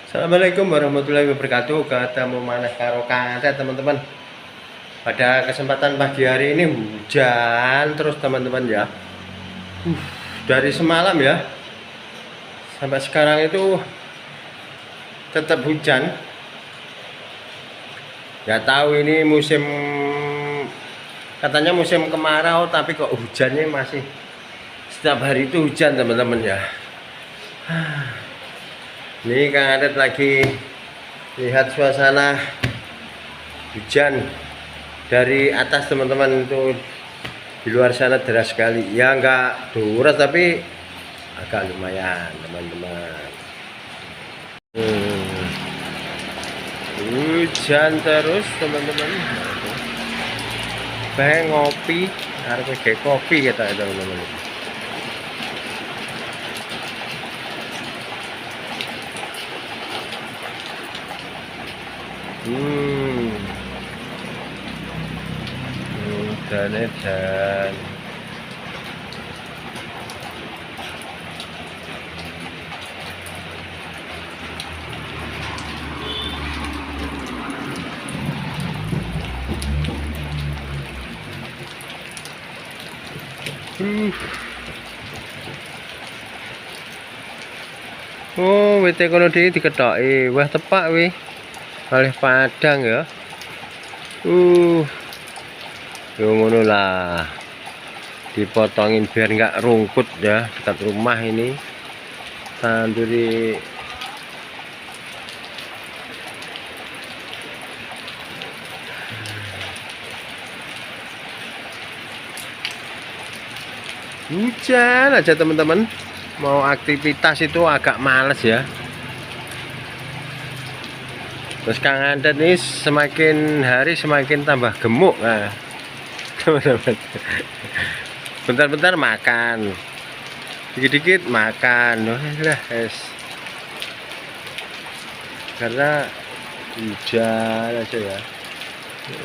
Assalamualaikum warahmatullahi wabarakatuh. Ketemu mana karo Kante teman-teman. Pada kesempatan pagi hari ini hujan terus teman-teman ya. Dari semalam ya sampai sekarang itu tetap hujan. Gak tahu ini musim, katanya musim kemarau tapi kok hujannya masih setiap hari itu hujan teman-teman ya. Ini Kang Adet lagi lihat suasana hujan dari atas teman-teman. Itu di luar sana deras sekali ya, enggak deras tapi agak lumayan teman-teman. Hujan terus teman-teman. Pengen ngopi, harus kayak kopi kata teman-teman. Dan oh, WT kono dhewe dikethoki. Wah, tepak wih. Oleh Padang ya. Yo ngono lah. Dipotongin biar nggak rungkut ya dekat rumah ini. Tanduri hujan aja teman-teman. Mau aktivitas itu agak males ya. Terus Kang Adet nih semakin hari semakin tambah gemuk. Nah, teman-teman. Bentar-bentar makan, dikit-dikit makan. Karena hujan aja ya.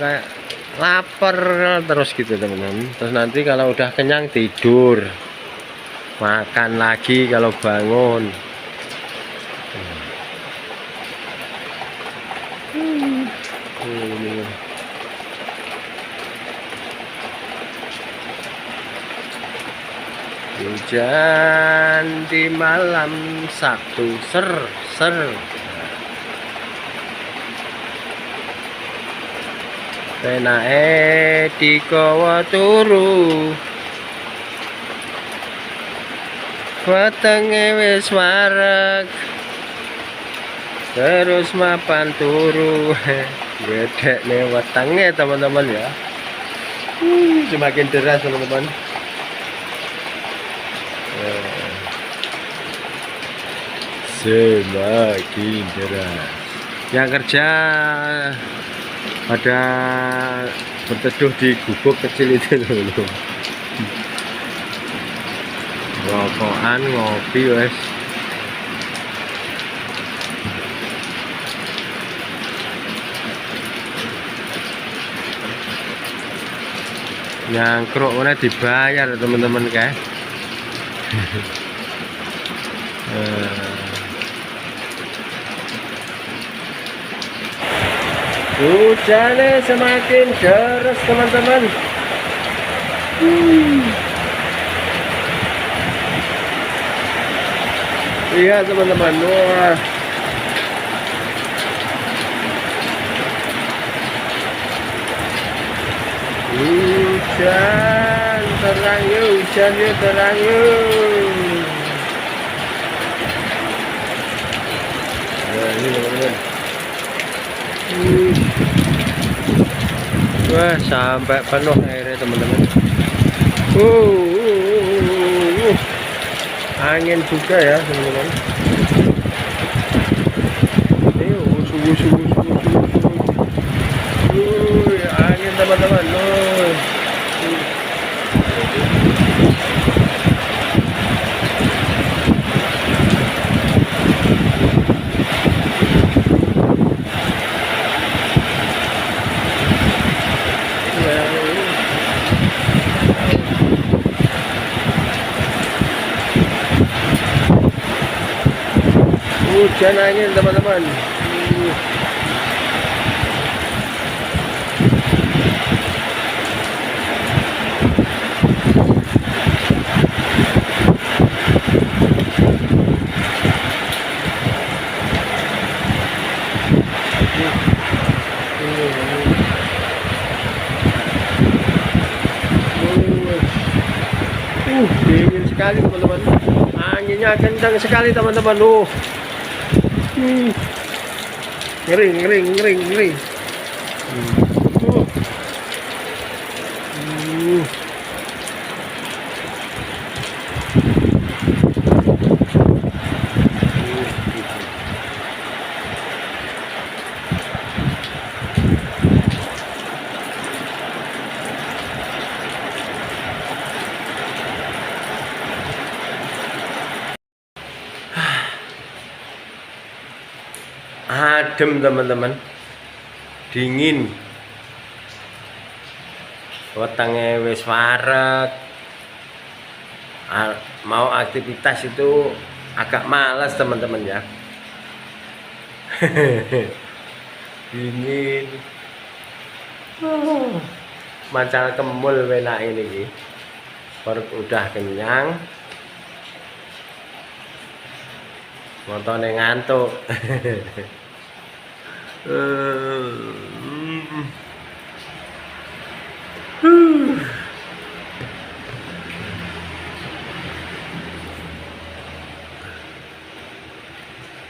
Kayak lapar terus gitu teman-teman. Terus nanti kalau udah kenyang tidur, makan lagi kalau bangun. Hujan di malam Sabtu ser penake digawa turu, wetenge wis wareg terus mapan turu. Gedekne wetenge teman-teman ya. Semakin deras teman-teman. Semakin deras. Yang kerja pada berteduh di gubuk kecil itu dulu. Rokokan, ngopi wes. Nyangkruk mana dibayar teman-teman guys. Hujannya semakin deras teman-teman. Iya teman-teman, wah. Hujan terang yuk, hujan yuk terang yuk. Nah, ini teman-teman. Wah, sampai penuh airnya teman-teman. Angin juga ya teman-teman. Ini angin teman-teman. hujan angin teman-teman. Dingin sekali teman-teman, anginnya kencang sekali teman-teman. Ngeri. Adem teman-teman, dingin, wetenge wis wareg, mau aktivitas itu agak malas teman-teman ya. Dingin, mancal kemul enak ini, perut udah kenyang, montone ngantuk.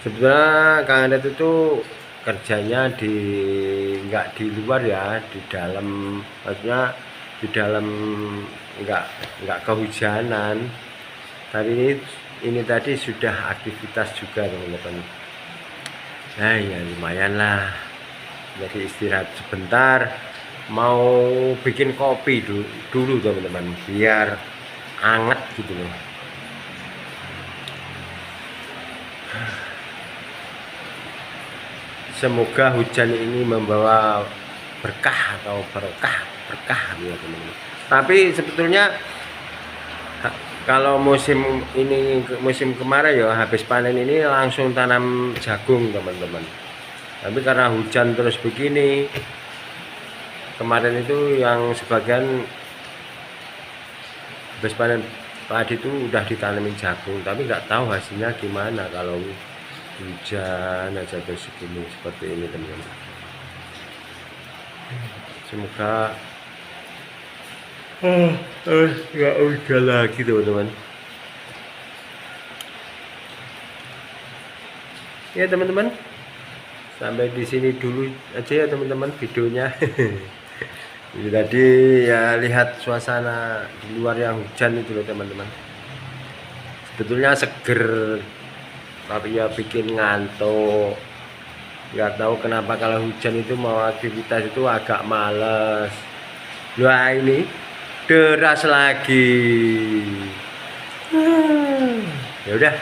Sebenarnya Kang Adet itu kerjanya nggak di luar ya, di dalam, maksudnya di dalam, nggak kehujanan. Tapi ini tadi sudah aktivitas juga teman-teman. Nah ya lumayan lah, jadi istirahat sebentar, mau bikin kopi dulu teman-teman, biar anget gitu loh. Semoga hujan ini membawa berkah atau berkah ya teman-teman. Tapi sebetulnya kalau musim kemarau ya, habis panen ini langsung tanam jagung teman-teman. Tapi karena hujan terus begini, kemarin itu yang sebagian habis panen padi itu udah ditanamin jagung, tapi nggak tahu hasilnya gimana kalau hujan aja terus segini seperti ini teman-teman. Semoga nggak hujan lagi teman-teman. Ya teman-teman, sampai di sini dulu aja ya teman-teman videonya. Ini tadi ya, lihat suasana di luar yang hujan itu loh teman-teman. Sebetulnya seger, tapi ya bikin ngantuk. Nggak tahu kenapa kalau hujan itu mau aktivitas itu agak males. Wah ini deras lagi. Ya udah,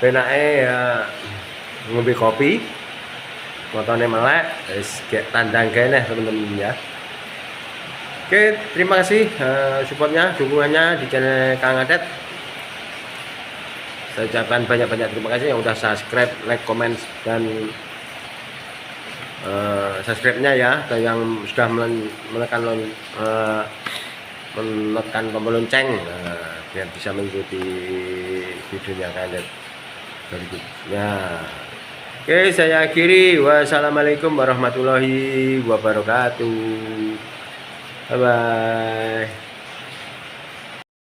penake ya ngombe kopi, motone melek, wis gek tandang kene teman-teman ya. Oke, terima kasih supportnya, dukungannya di channel Kang Adet. Saya ucapkan banyak-banyak terima kasih yang udah subscribe, like, comment, dan subscribe-nya ya, dan yang sudah menekan tombol lonceng biar bisa mengikuti videonya Kang Adet berikutnya. Oke, saya akhiri. Wassalamualaikum warahmatullahi wabarakatuh. Bye bye.